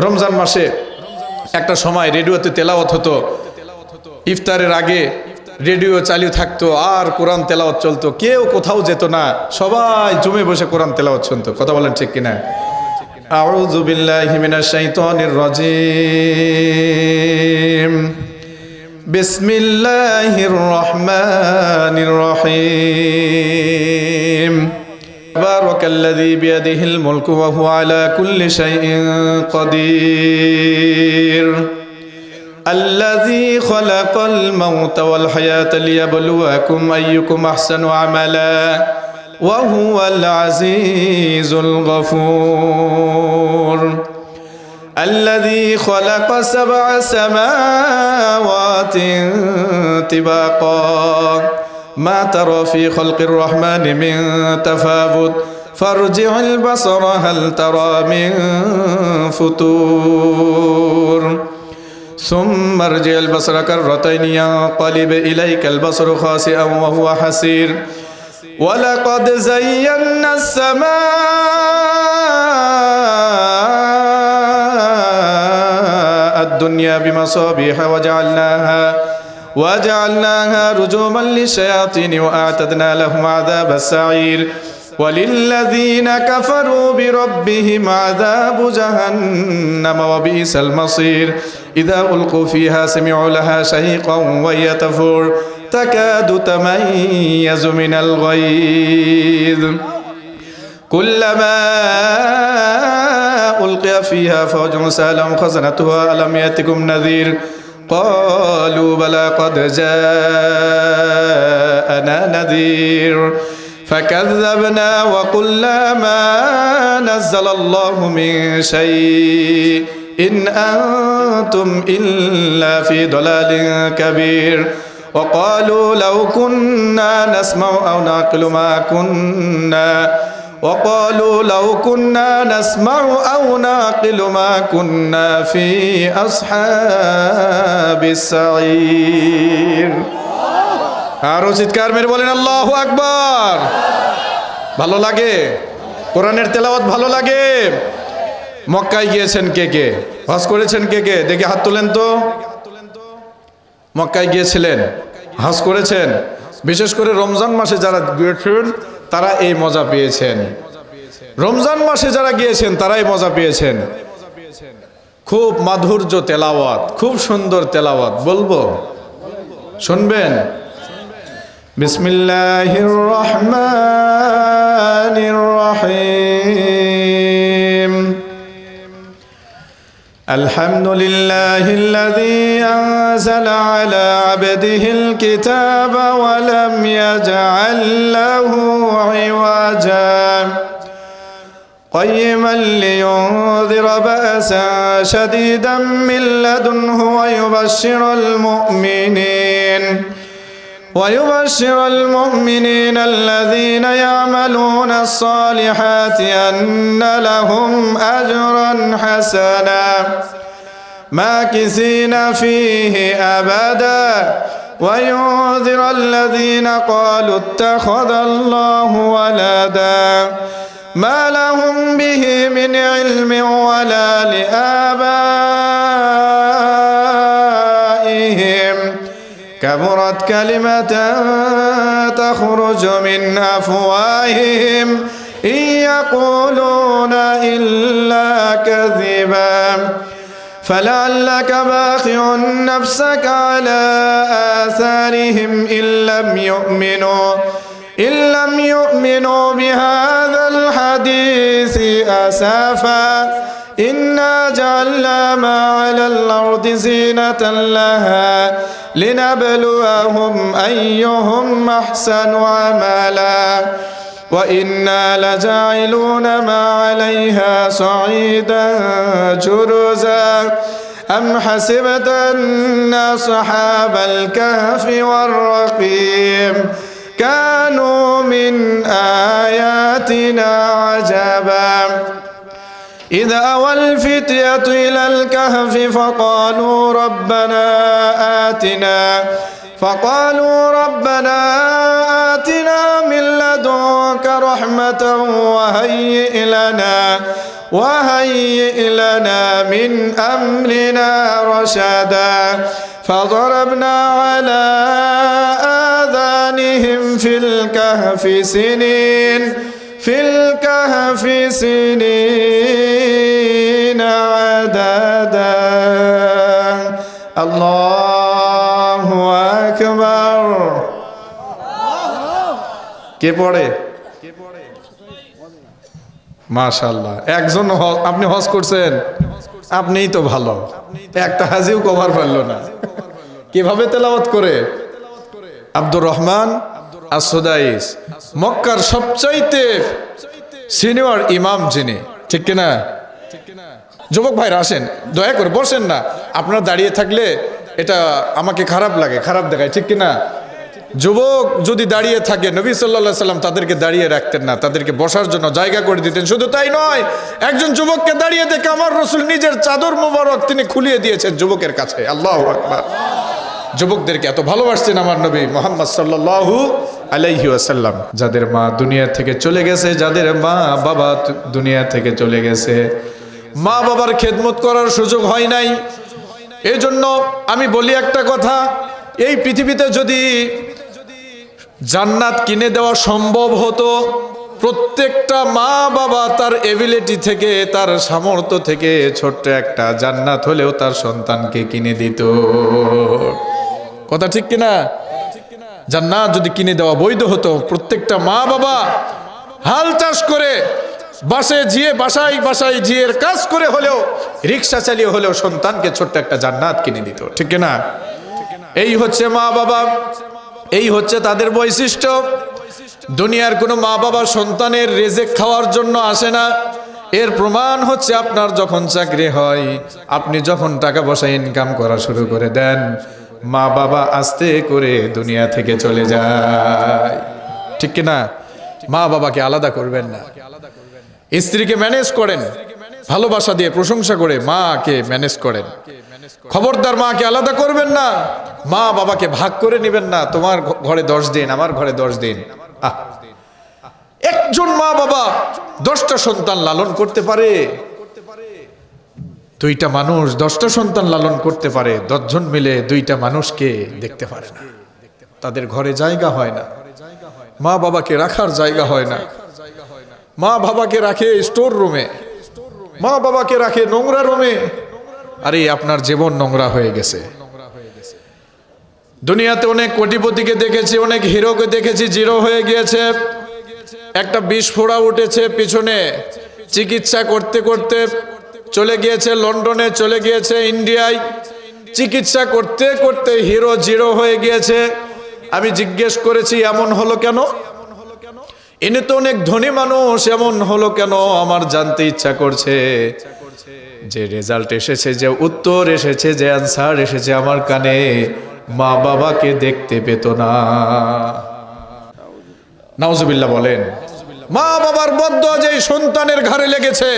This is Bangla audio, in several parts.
রমজান মাসে একটা সময় রেডিওতে তেলাওয়াত হতো, ইফতারের আগে রেডিও চালু থাকতো আর কোরআন তেলাওয়াত চলতো, কেউ কোথাও যেত না, সবাই জমে বসে কোরআন তেলাওয়াত শুনতো। কথা বলেন ঠিক কিনা? আউযু বিল্লাহি মিনাশ শাইতানির রাজিম। বিসমিল্লাহির রহমানির রহিম। বারাকাল্লাযী বিয়াদিহিল মুলকু ওয়া হুয়া আলা কুল্লি শাইইন কাদির। الذي خلق الموت والحياة ليبلوكم أيكم أحسن عملا وهو العزيز الغفور. الذي خلق 7 سماوات طباقا ما ترى في خلق الرحمن من تفاوت فارجع البصر هل ترى من فطور ثم ارجع البصر كرتين ينقلب إليك البصر خاسئا وهو حسير ولقد زينا السماء الدنيا بمصابيح وجعلناها رجوما للشياطين وأعتدنا لهم عذاب السعير وللذين كفروا بربهم عذاب جهنم وبئس المصير إذا ألقوا فيها سمعوا لها شهيقا وهي تفور تكاد تميز من الغيظ كلما ألقي فيها فوج سألهم خزنتها ألم يأتكم نذير قالوا بلى قد جاءنا نذير فكذبنا وقلنا ما نزل الله من شيء إن أنتم إلا في ضلال كبير وقالوا لو كنا نسمع أو نعقل ما كنا في أصحاب السعير. আরো চিৎকার মেরে বলেন আল্লাহু আকবার। ভালো লাগে? কোরআনের তেলাওয়াত ভালো লাগে? মক্কায় গিয়েছেন কে কে? হজ করেছেন কে কে? দেখে হাত তোলেন তো। মক্কায় গিয়েছিলেন, হজ করেছেন। বিশেষ করে রমজান মাসে যারা গিয়েছেন তারা এই মজা পেয়েছেন। রমজান মাসে যারা গিয়েছেন তারাই মজা পেয়েছেন। খুব মাধুর্য তেলাওয়াত, খুব সুন্দর তেলাওয়াত। বলবো, শুনবেন? বিসমিল্লাহির রহমানির রহিম। আলহামদুলিল্লাহিল্লাযী আনজালা আলা আবদিহিল কিতাবা ওয়া লাম ইয়াজআল লাহু ইওয়াজা قيما لينذر بأسا شديدا من لدنه ويبشر المؤمنين الذين يعملون الصالحات أن لهم أجرا حسنا ماكثين فيه أبدا وينذر الذين قالوا اتخذ الله ولدا ما لهم به من علم ولا لآبائهم كبرت كلمة تخرج من أفواههم إن يقولون إلا كذبا فلعلك باخع نفسك على آثارهم إن لم يؤمنوا بهذا الحديث أسافا إنا جعلنا ما على الأرض زينة لها لنبلوهم أيهم أحسن عملا وإنا لجاعلون ما عليها صعيدا جرزا أم حسبت أن أصحاب الكهف والرقيم كانوا من آياتنا عجبا إذ أوى الفتية إلى الكهف فقالوا ربنا آتنا من لدنك رحمة رحمة وهيئ لنا من أمرنا رشدا فضربنا على آذانهم في الكهف سنين عددا الله أكبر কে পড়ে মাশাআল্লাহ একজন আপনি হজ করছেন আপনিই তো ভালো একটা হাজিও কভার পারলো না কিভাবে তেলাওয়াত করে আব্দুর রহমান আস-সুদাইস মক্কার সবচাইতে সিনিয়র ইমাম যিনি ঠিক কিনা যুবক ভাইরা আসেন দয়া করে বসেন না আপনারা দাঁড়িয়ে থাকলে এটা আমাকে খারাপ লাগে খারাপ দেখায় ঠিক কিনা যুবক যদি দাঁড়িয়ে থাকে নবী সাল্লাল্লাহু আলাইহি সাল্লাম তাদেরকে দাঁড়িয়ে রাখতেন না তাদেরকে বসার জন্য জায়গা করে দিতেন শুধু তাই নয় একজন যুবককে দাঁড়িয়ে দেখে আমার রাসূল নিজের চাদর মোবারক তিনি খুলিয়ে দিয়েছেন যুবকের কাছে আল্লাহু আকবার যুবকদেরকে এত ভালোবাসতেন আমার নবী মুহাম্মদ সাল্লাল্লাহু আলাইহি ওয়াসাল্লাম যাদের মা দুনিয়া থেকে চলে গেছে যাদের মা বাবা দুনিয়া থেকে চলে গেছে মা বাবার খেদমত করার সুযোগ হয় নাই এজন্য আমি বলি একটা কথা এই পৃথিবীতে যদি জান্নাত কিনে দেওয়া সম্ভব হতো প্রত্যেকটা মা বাবা তার এবিলিটি থেকে তার সামর্থ্য থেকে ছোট্ট একটা জান্নাত হলেও তার সন্তানকে কিনে দিত কথা ঠিক কিনা জান্নাত যদি কিনে দেওয়া বৈধ হতো প্রত্যেকটা মা বাবা হাল চাষ করে বাসায় জিয়ের কাজ করে হলেও রিক্সা চালিয়ে হলেও সন্তানকে ছোট্ট একটা জান্নাত কিনে দিত ঠিক কিনা এই হচ্ছে মা বাবা এই হচ্ছে তাদের বৈশিষ্ট্য দুনিয়ার কোনো মা বাবা সন্তানের রিজিক খাওয়ার জন্য আসে না এর প্রমাণ হচ্ছে আপনার যখন চাকরি হয় আপনি যখন টাকা পয়সা ইনকাম করা শুরু করে দেন মা বাবা আস্তে করে দুনিয়া থেকে চলে যায় ঠিক কিনা মা বাবাকে আলাদা করবেন না স্ত্রীকে ম্যানেজ করেন ভালোবাসা দিয়ে প্রশংসা করে মাকে ম্যানেজ করেন খবরদার মাকে আলাদা করবেন না মা বাবাকে ভাগ করে নেবেন না তোমার ঘরে 10 দিন আমার ঘরে 10 দিন একজন মা বাবা 10টা সন্তান লালন করতে পারে দুইটা মানুষ 10টা সন্তান লালন করতে পারে 10 জন মিলে দুইটা মানুষকে দেখতে পারে না তাদের ঘরে জায়গা হয় না মা বাবাকে রাখার জায়গা হয় না মা বাবাকে রাখে স্টোর রুমে মা বাবাকে রাখে নোংরা রুমে আরে আপনার জীবন নোংরা হয়ে গেছে দুনিয়াতে অনেক কোটিপতিকে দেখেছি অনেক হিরোকে দেখেছি জিরো হয়ে গিয়েছে একটা বিস্ফোরা উঠেছে পিছনে চিকিৎসা করতে করতে চলে গিয়েছে লন্ডনে চলে গিয়েছে ইন্ডিয়ায় চিকিৎসা করতে করতে হিরো জিরো হয়ে গিয়েছে আমি জিজ্ঞেস করেছি এমন হলো কেন ইনি তো অনেক ধনী মানুষ এমন হলো কেন আমার জানতে ইচ্ছা করছে যে রেজাল্ট এসেছে যে উত্তর এসেছে যে অ্যানসার এসেছে আমার কানে মা বাবাকে দেখতে পেত না নাউজুবিল্লাহ বলেন মা বাবার বদ্দুয়া যে সন্তানের ঘাড়ে লেগেছে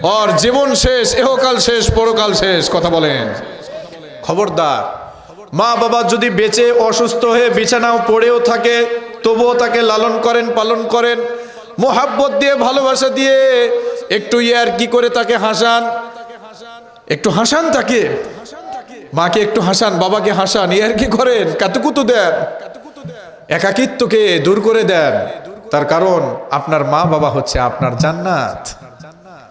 ওর জীবন শেষ ইহকাল শেষ পরকাল শেষ কথা বলেন খবরদার মা বাবা যদি বেঁচে অসুস্থ হয়ে বিছানাও পড়েও থাকে তবুও তাকে লালন করেন পালন করেন মোহাব্বত দিয়ে ভালোবাসা দিয়ে একটু কি করে তাকে হাসান একটু হাসান তাকে মাকে একটু হাসান বাবাকে হাসান কি করেন কাতুকুতু দেন একাকিত্বকে দূর করে দেন তার কারণ আপনার মা বাবা হচ্ছে আপনার জান্নাত